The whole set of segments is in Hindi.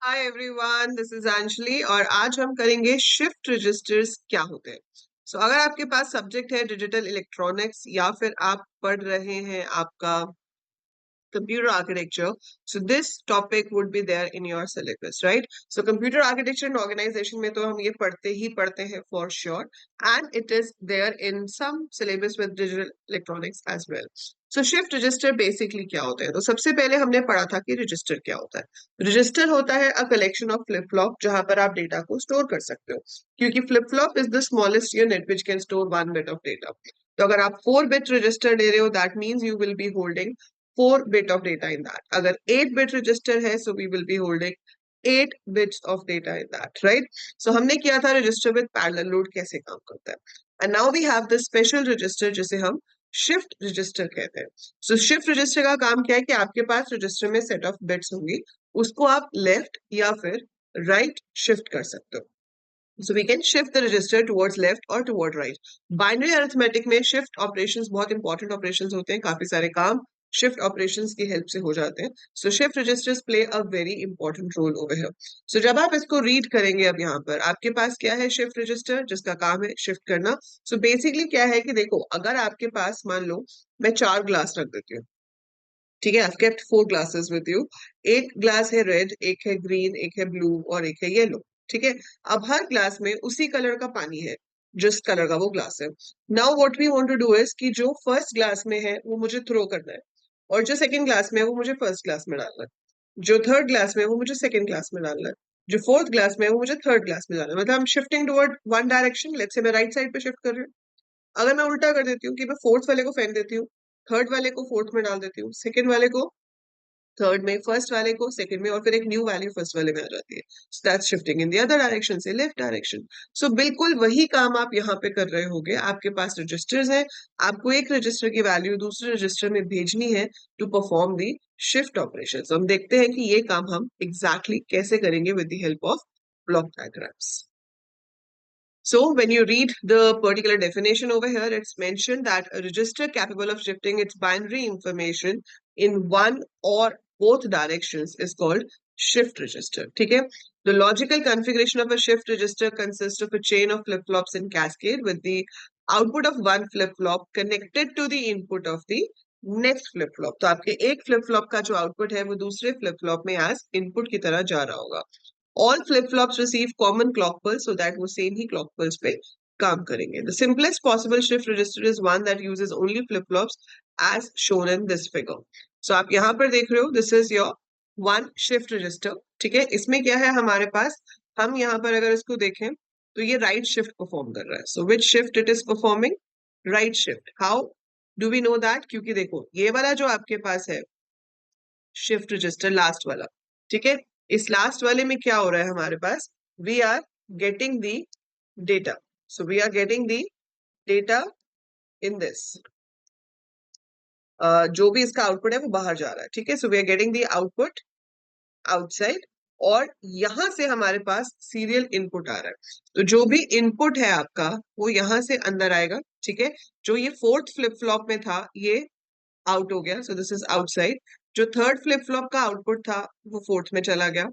Hi everyone, this is Anjali और आज हम करेंगे शिफ्ट रजिस्टर्स क्या होते हैं। अगर आपके पास सब्जेक्ट है डिजिटल इलेक्ट्रॉनिक्स या फिर आप पढ़ रहे हैं आपका computer architecture, so this topic would be there in your syllabus, right? So computer architecture and organization में तो हम ये पढ़ते हैं for sure, and it is there in some syllabus with digital electronics as well. So shift register basically क्या होता है? तो सबसे पहले हमने पढ़ा था कि रजिस्टर क्या होता है। रजिस्टर होता है a collection of flip flop जहां पर आप डेटा को स्टोर कर सकते हो, क्योंकि flip flop is the smallest unit which can store 1 bit of data। तो अगर आप 4 bit रजिस्टर ले रहे हो, that means you will be holding 4 bit of data in that. अगर 8 bit register है, so we will be holding 8 bits of data in that, right? So हमने किया था register with parallel load कैसे काम करता है, and now we have this special register जिसे हम shift register कहते हैं। So shift register का काम क्या है कि आपके पास register में set of bits होंगी, उसको आप left या फिर right shift कर सकते हो। So we can shift the register towards left or toward right. Binary arithmetic में shift operations बहुत important operations होते हैं, काफी सारे काम shift operations की help से हो जाते हैं। So shift registers play a very important role over here. So जब आप इसको read करेंगे, अब यहाँ पर आपके पास क्या है, shift register जिसका काम है shift करना। So basically क्या है कि देखो, अगर आपके पास मान लो मैं 4 ग्लास रख देती हूँ, ठीक है, I've kept 4 glasses with you। एक ग्लास है रेड, एक है ग्रीन, एक है ब्लू और एक है येलो, ठीक है। अब हर ग्लास में उसी कलर का पानी है जिस कलर का वो ग्लास है। Now what we want to do is कि जो फर्स्ट ग्लास में है वो मुझे थ्रो करना है, और जो सेकंड ग्लास में है वो मुझे फर्स्ट ग्लास में डालना है, जो थर्ड ग्लास में है वो मुझे सेकंड ग्लास में डालना है, जो फोर्थ ग्लास में है वो मुझे थर्ड ग्लास में डालना है। मतलब हम shifting toward one direction. Let's say मैं राइट साइड पे शिफ्ट कर रही हूँ। अगर मैं उल्टा कर देती हूँ कि मैं फोर्थ वाले को फेंक देती हूँ, थर्ड वाले को फोर्थ में डाल देती हूँ, सेकंड वाले को थर्ड में, फर्स्ट वाले को सेकंड में, और फिर एक न्यू वैल्यू फर्स्ट वाले में आ जाती है। So that's shifting in the other direction से लेफ्ट डायरेक्शन। सो बिल्कुल वही काम आप यहाँ पे कर रहे होगे। आपके पास रजिस्टर्स है, आपको एक रजिस्टर की वैल्यू दूसरे रजिस्टर में भेजनी है to perform the shift operation. हम देखते हैं कि ये काम हम एग्जैक्टली कैसे करेंगे with the help of block diagrams. So when you read the particular definition over here, it's mentioned that a register capable of shifting its binary information in one or both directions is called shift register. ठीक है? The logical configuration of a shift register consists of a chain of flip-flops in cascade with the output of one flip-flop connected to the input of the next flip-flop. तो आपके एक flip-flop का जो output है वो दूसरे flip-flop में as input की तरह जा रहा होगा। All flip-flops receive common clock pulse so that वो सेम ही clock pulse पे काम करेंगे। The simplest possible shift register is one that uses only flip-flops as shown in this figure. So आप यहाँ पर देख रहे हो, this is your one shift register, ठीक है। इसमें क्या है हमारे पास, हम यहाँ पर अगर इसको देखें तो ये right shift परफॉर्म कर रहा है। So which shift it is performing? Right shift. How do we know that? क्योंकि देखो ये वाला जो आपके पास है शिफ्ट रजिस्टर लास्ट वाला, ठीक है, इस लास्ट वाले में क्या हो रहा है हमारे पास, we are getting the data. So we are getting the data in this, जो भी इसका आउटपुट है वो बाहर जा रहा है, ठीक है। So we are getting the output outside, और यहां से हमारे पास सीरियल इनपुट आ रहा है। तो जो भी इनपुट है आपका वो यहां से अंदर आएगा, ठीक है। जो ये फोर्थ फ्लिप फ्लॉप में था ये आउट हो गया, सो दिस इज आउटसाइड। जो थर्ड फ्लिप फ्लॉप का आउटपुट था वो फोर्थ में चला गया,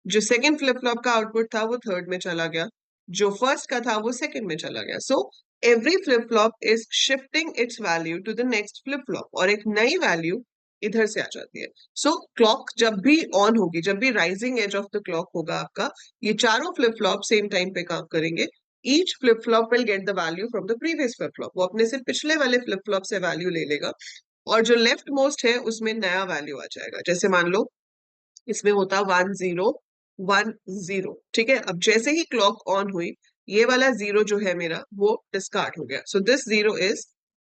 जो सेकंड फ्लिप फ्लॉप का आउटपुट था वो थर्ड में चला गया, जो फर्स्ट का था वो सेकंड में चला गया। So every flip flop is shifting its value to the next flip flop, और एक नई वैल्यू इधर से आ जाती है। सो क्लॉक जब भी ऑन होगी, जब भी rising edge of the clock होगा आपका, ये चारों फ्लिप फ्लॉप सेम टाइम पे काम करेंगे। Each flip flop will get the value from the previous flip flop, वो अपने से पिछले वाले फ्लिप फ्लॉप से वैल्यू ले लेगा, और जो लेफ्ट मोस्ट है उसमें नया वैल्यू आ जाएगा। जैसे मान लो इसमें होता 1010, ठीक है। अब जैसे ही क्लॉक ऑन हुई ये वाला जीरो जो है मेरा वो डिस्कार्ड हो गया, so this zero is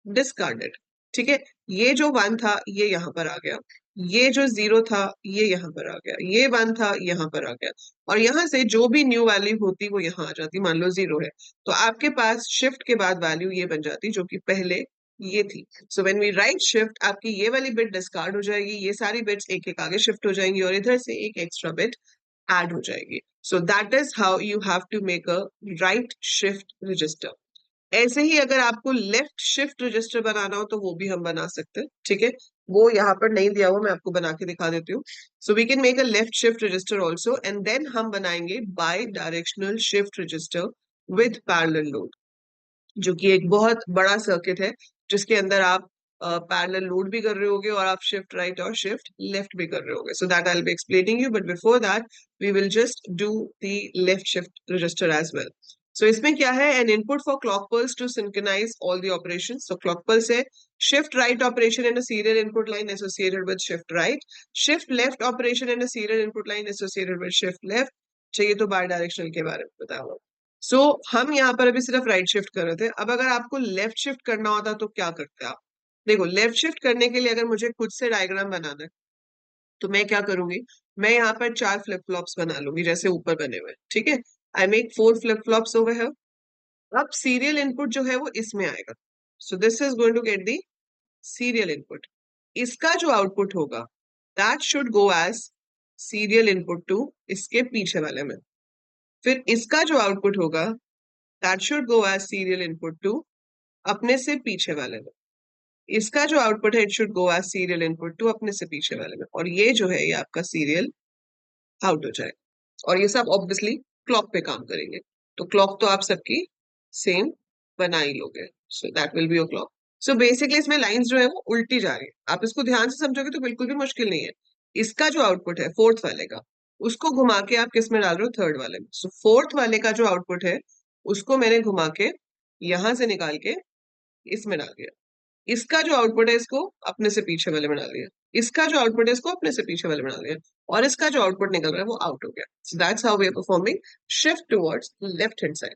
discarded, ठीक है। ये जो वन था ये यहाँ पर आ गया, ये जो जीरो था ये यहाँ पर आ गया, ये वन था यहाँ पर आ गया, और यहाँ से जो भी न्यू वैल्यू होती वो यहाँ आ जाती। मान लो जीरो है तो आपके पास शिफ्ट के बाद वैल्यू ये बन जाती जो कि पहले ये थी। So when we right shift, आपकी ये वाली बिट डिस्कार्ड हो जाएगी, ये सारी बिट्स एक एक आगे शिफ्ट हो जाएंगी, और इधर से एक एक्स्ट्रा बिट ऐड हो जाएगी। So that is how you have to make a right shift register. ऐसे ही अगर आपको लेफ्ट शिफ्ट रजिस्टर बनाना हो तो वो भी हम बना सकते हैं, ठीक है। वो यहाँ पर नहीं दिया हुआ, मैं आपको बना के दिखा देती हूँ. So we can make a left shift register also, and then हम बनाएंगे bidirectional shift register with parallel load, जो कि एक बहुत बड़ा सर्किट है जिसके अंदर आप पैरेलल लोड भी कर रहे होगे और आप शिफ्ट राइट और शिफ्ट लेफ्ट भी कर रहे होगे. So that I will be explaining you, but before that we will just do the left shift register as well. So इसमें क्या है, an input for clock pulse to synchronise all the operation. So clock pulse है shift right operation in a serial input line associated with shift right, shift left operation in a serial input line associated with shift left. चाहिए तो बाय डायरेक्शनल के बारे में बताऊंगा. सो हम यहाँ पर अभी सिर्फ राइट शिफ्ट कर रहे थे. अब अगर आपको लेफ्ट शिफ्ट करना होता तो क्या करते आप? देखो, लेफ्ट शिफ्ट करने के लिए अगर मुझे खुद से डायग्राम बनाना है तो मैं क्या करूंगी, मैं यहाँ पर 4 फ्लिप फ्लॉप्स बना लूंगी जैसे ऊपर बने हुए. ठीक है, I make 4 flip flops over here. अब सीरियल इनपुट जो है वो इसमें आएगा. So this is going to get the serial input. इसका जो आउटपुट होगा that should go as serial input to इसके पीछे वाले में. फिर इसका जो आउटपुट होगा that should go as serial input to अपने से पीछे वाले में. इसका जो आउटपुट है it should go as serial input to अपने से पीछे वाले में. और ये जो है ये आपका सीरियल आउट हो जाएगा. और ये सब ऑब्वियसली क्लॉक पे काम करेंगे. तो क्लॉक तो आप सबकी सेम बना ही लोगे. So that will be your clock. So basically इसमें लाइंस जो है वो उल्टी जा रही है. आप इसको ध्यान से समझोगे तो बिल्कुल भी मुश्किल नहीं है. इसका जो आउटपुट है फोर्थ वाले का, उसको घुमा के आप किस में डाल रहे हो, थर्ड वाले में. सो फोर्थ वाले का जो आउटपुट है उसको मैंने घुमा के यहां से निकाल के इसमें डाल दिया. इसका जो आउटपुट है इसको अपने से पीछे वाले में डाल दिया. इसका जो आउटपुट है इसको अपने से पीछे वाले में डाल दिया. और इसका जो आउटपुट निकल रहा है वो आउट हो गया. So that's how we are performing shift towards left hand side.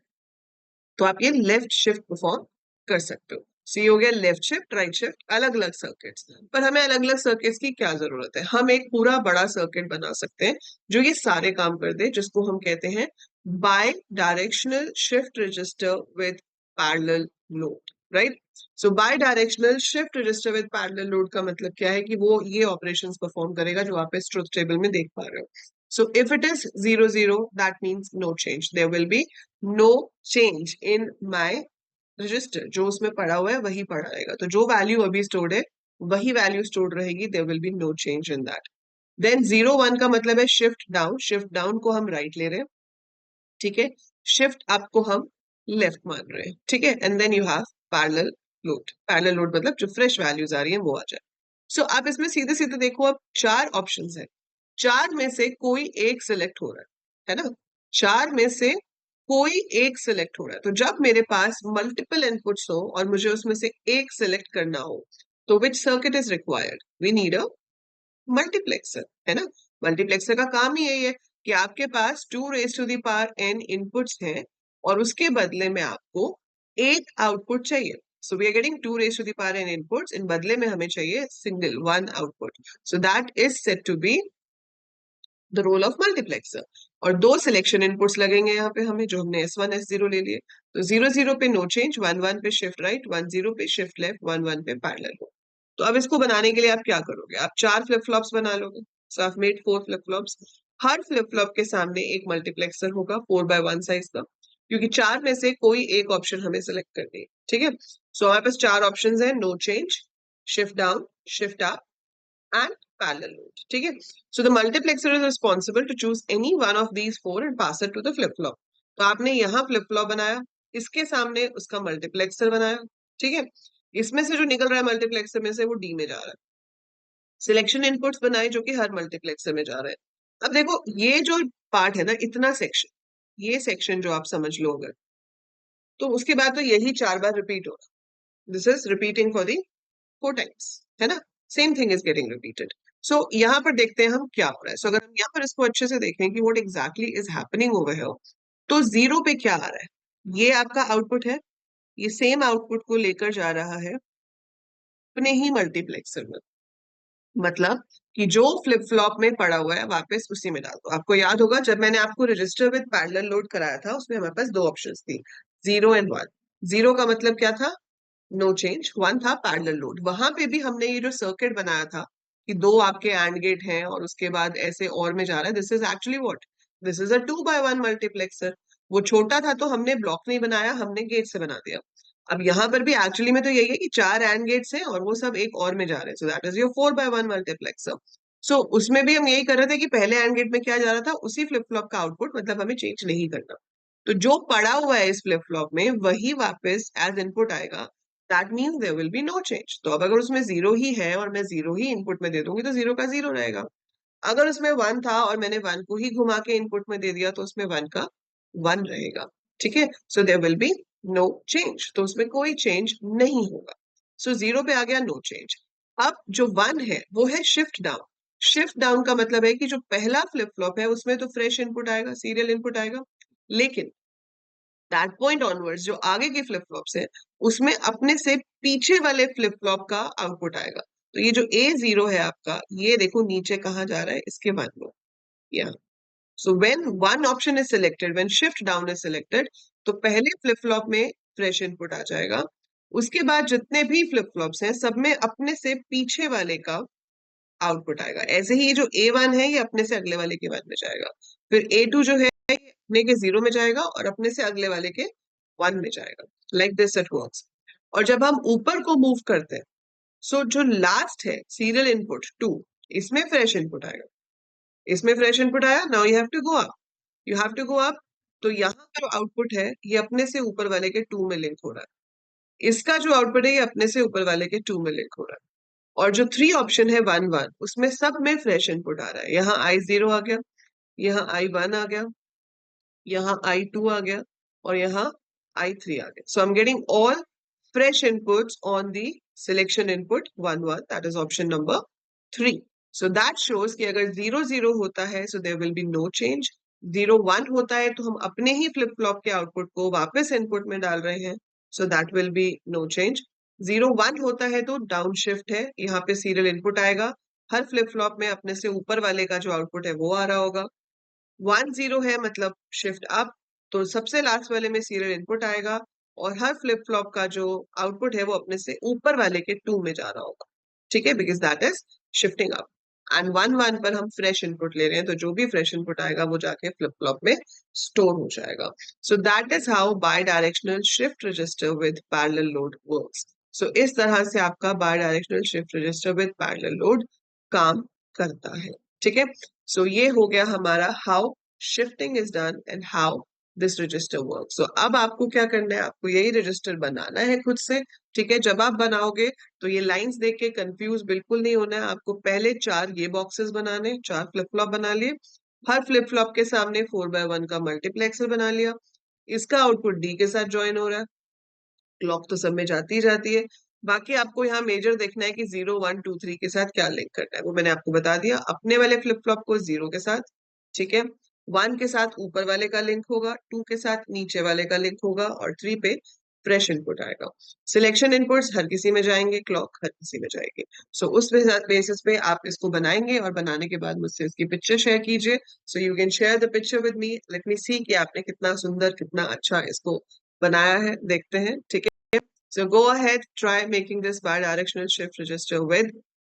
तो आप ये लेफ्ट शिफ्ट परफॉर्म कर सकते हो. सी हो गया लेफ्ट शिफ्ट राइट शिफ्ट, अलग अलग सर्किट्स. पर हमें अलग अलग सर्किट्स की क्या जरूरत है, हम एक पूरा बड़ा सर्किट बना सकते हैं जो ये सारे काम कर दे, जिसको हम कहते हैं bidirectional shift register with parallel load. Right. So bidirectional shift register with parallel load का मतलब क्या है कि वो ये ऑपरेशंस परफॉर्म करेगा जो आप इस ट्रुथ टेबल में देख पा रहे हो. So if it is 0 0, that means no change. There will be no change in my register. जो उसमें पड़ा हुआ है वही पड़ा रहेगा. तो जो वैल्यू अभी स्टोर्ड है वही वैल्यू स्टोर्ड रहेगी. There will be no change in that. Then 0 1 का मतलब है शिफ्ट डाउन. शिफ्ट डाउन को हम राइट ले रहे हैं. ठीक है. शिफ्ट अप को हम लेफ्ट मान रहे हैं. ठीक है. And then you have parallel load. Parallel load मतलब जो फ्रेश वैल्यूज आ रही है वो आ जाए. सो आप इसमें सीधे सीधे देखो, अब 4 ऑप्शंस है. 4 में से कोई एक सिलेक्ट हो रहा है ना. 4 में से कोई एक सिलेक्ट हो रहा है. तो जब मेरे पास मल्टीपल इनपुट्स हो और मुझे उसमें से एक सिलेक्ट करना हो तो which circuit is required, we need a multiplexer. है ना. मल्टीप्लेक्सर का काम ही यही है कि आपके पास 2 raise to the power n inputs हैं और उसके बदले में आपको एक आउटपुट चाहिए. So we are getting 2 raise to the power n inputs, इन बदले में हमें चाहिए single one output. So that is said to be the role of multiplexer. और 2 सिलेक्शन इनपुट्स लगेंगे यहाँ पे हमें, जो हमने S1 S0 ले लिए. तो 0 0 पे नो चेंज, 1 1 पे शिफ्ट राइट, 1 0 पे शिफ्ट लेफ्ट, 1 1 पे पैरेलल हो. तो अब इसको बनाने के लिए आप क्या करोगे, आप 4 फ्लिप फ्लॉप्स बना लोगे. So I made 4 flip flops. हर फ्लिप फ्लॉप के सामने एक मल्टीप्लेक्सर होगा 4x1 साइज का, क्योंकि 4 में से कोई एक ऑप्शन हमें सिलेक्ट करनी है. ठीक है. सो हमारे पास 4 ऑप्शन है, no change, shift down, shift up and parallel load. ठीक है. So the multiplexer is responsible to choose any one of these 4 and pass it to the flip flop. तो आपने यहाँ फ्लिप फ्लॉप बनाया, इसके सामने उसका मल्टीप्लेक्सर बनाया. ठीक है. इसमें से जो निकल रहा है मल्टीप्लेक्सर में से वो डी में जा रहा है. सिलेक्शन इनपुट्स बनाए जो कि हर मल्टीप्लेक्सर में जा रहे हैं. अब देखो ये जो पार्ट है ना, इतना सेक्शन, ये सेक्शन जो आप समझ लो अगर, तो उसके बाद तो यही 4 बार रिपीट होगा. This is repeating for the 4 times. है ना. Same thing is getting repeated. So यहाँ पर देखते हैं हम क्या हो रहा है. सो अगर हम यहाँ पर इसको अच्छे से देखें कि what exactly is happening over here, तो 0 पे क्या आ रहा है, ये आपका आउटपुट है. ये सेम आउटपुट को लेकर जा रहा है अपने ही मल्टीप्लेक्सर में. मतलब कि जो फ्लिप फ्लॉप में पड़ा हुआ है वापस उसी में डाल दो. आपको याद होगा जब मैंने आपको रजिस्टर विद पैरेलल लोड कराया था उसमें हमारे पास 2 ऑप्शंस थी, 0 एंड 1. 0 का मतलब क्या था, नो चेंज. 1 था पैरेलल लोड. वहां पे भी हमने ये जो सर्किट बनाया था कि 2 आपके एंड गेट हैं और उसके बाद ऐसे और में जा रहा है, this is actually what, this is a 2x1 multiplexer. वो छोटा था तो हमने ब्लॉक नहीं बनाया, हमने गेट से बना दिया. अब यहाँ पर भी एक्चुअली में तो यही है कि 4 एंड गेट्स हैं और वो सब एक और में जा रहे हैं, so that is your 4/1 multiplexer. सो उसमें भी हम यही कर रहे थे कि पहले एंड गेट में क्या जा रहा था, उसी फ्लिप फ्लॉप का आउटपुट, मतलब हमें चेंज नहीं करना। तो जो पड़ा हुआ है इस फ्लिप फ्लॉप में वही वापस एज इनपुट आएगा। That means there will be no change. तो अब अगर उसमें जीरो ही है और मैं जीरो ही इनपुट में दे दूंगी तो जीरो का जीरो रहेगा। अगर उसमें वन था और मैंने वन को ही घुमा के इनपुट में दे दिया तो उसमें वन का वन रहेगा। ठीक है, so there will be no change, तो उसमें कोई चेंज नहीं होगा। सो जीरो पे आ गया नो चेंज। अब जो वन है वो है शिफ्ट डाउन। शिफ्ट डाउन का मतलब है कि जो पहला फ्लिप फ्लॉप है उसमें तो फ्रेश इनपुट आएगा, सीरियल इनपुट आएगा, लेकिन दैट पॉइंट ऑनवर्ड्स जो आगे की फ्लिप फ्लॉप्स है उसमें अपने से पीछे वाले फ्लिप फ्लॉप का आउटपुट आएगा। तो ये जो A0 है आपका, ये देखो नीचे कहाँ जा रहा है, इसके बाद में यहाँ। So when one option is selected, when shift down is selected, तो पहले फ्लिप फ्लॉप में फ्रेश इनपुट आ जाएगा। उसके बाद जितने भी फ्लिप फ्लॉप्स हैं सब में अपने से पीछे वाले का आउटपुट आएगा। ऐसे ही ये जो A1 है ये अपने से अगले वाले के बाद में जाएगा। फिर A2 जो है ये अपने के जीरो में जाएगा और अपने से अगले वाले के वन में जाएगा। Like this it works. और जब हम ऊपर को मूव करते हैं, सो जो लास्ट है सीरियल इनपुट 2, इसमें फ्रेश इनपुट आएगा। इसमें फ्रेश इनपुट आया, now you have to go up, you have to go up. तो यहाँ का जो आउटपुट है ये अपने से ऊपर वाले के 2 में लिंक हो रहा है। इसका जो आउटपुट है ये अपने से ऊपर वाले के 2 में लिंक हो रहा है। और जो 3 ऑप्शन है 1 1, उसमें सब में फ्रेश इनपुट आ रहा है। यहाँ I0 आ गया, यहाँ I1 आ गया, यहाँ I2 आ गया और यहाँ I3 आ गया। So I'm getting all fresh inputs on the selection input 1 1, that is option number 3. So that shows कि अगर 0 0 होता है so there will be no change, 0 1 होता है तो हम अपने ही फ्लिप फ्लॉप के आउटपुट को वापस इनपुट में डाल रहे हैं, so that will be no change. 0 1 होता है तो डाउन शिफ्ट है, यहाँ पे सीरियल इनपुट आएगा, हर फ्लिप फ्लॉप में अपने से ऊपर वाले का जो आउटपुट है वो आ रहा होगा। 1 0 है मतलब शिफ्ट अप, तो सबसे लास्ट वाले में सीरियल इनपुट आएगा और हर फ्लिप फ्लॉप का जो आउटपुट है वो अपने से ऊपर वाले के 2 में जा रहा होगा। ठीक है, because that is shifting up. And 1 1 पर हम फ्रेश इनपुट ले रहे हैं, तो जो भी फ्रेश इनपुट आएगा वो जाके फ्लिप फ्लॉप में स्टोर हो जाएगा। So that is how bidirectional shift register with parallel load works. So इस तरह से आपका bidirectional shift register with parallel load काम करता है। ठीक है, सो ये हो गया हमारा how shifting is done and how this register work. So अब आपको क्या करना है, आपको यही रजिस्टर बनाना है खुद से। ठीक है, जब आप बनाओगे तो ये लाइंस देख के कंफ्यूज बिल्कुल नहीं होना है। आपको पहले 4 ये बॉक्सेस बनाने, 4 फ्लिप फ्लॉप बना लिए, हर फ्लिप फ्लॉप के सामने 4/1 का मल्टीप्लेक्सर बना लिया, इसका आउटपुट डी के साथ ज्वाइन हो रहा है, क्लॉक तो सब में जाती ही जाती है। बाकी आपको यहाँ मेजर देखना है कि 0 1 2 3 के साथ क्या लिंक करना है, वो मैंने आपको बता दिया। अपने वाले फ्लिप फ्लॉप को 0 के साथ, ठीक है, 1 के साथ ऊपर वाले का लिंक होगा, 2 के साथ नीचे वाले का लिंक होगा और 3 पे फ्रेश इनपुट आएगा। सिलेक्शन इनपुट्स हर किसी में जाएंगे, क्लॉक हर किसी में जाएगी। सो उस बेसिस पे आप इसको बनाएंगे और बनाने के बाद मुझसे इसकी पिक्चर शेयर कीजिए। So you can share the picture with me, let me see कि आपने कितना सुंदर, कितना अच्छा इसको बनाया है, देखते हैं। ठीक है, so go ahead, try making this bidirectional shift register with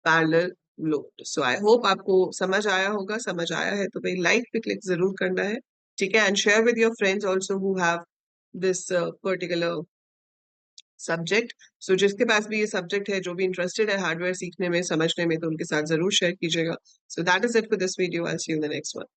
parallel load. So I hope आपको समझ आया होगा। समझ आया है तो भाई लाइक पे क्लिक जरूर करना है। ठीक है, and share with your friends also who have this particular subject. So जिसके पास भी ये सब्जेक्ट है, जो भी इंटरेस्टेड है हार्डवेयर सीखने में, समझने में, तो उनके साथ जरूर शेयर कीजिएगा। So that is it for this video. I'll see you in the next one.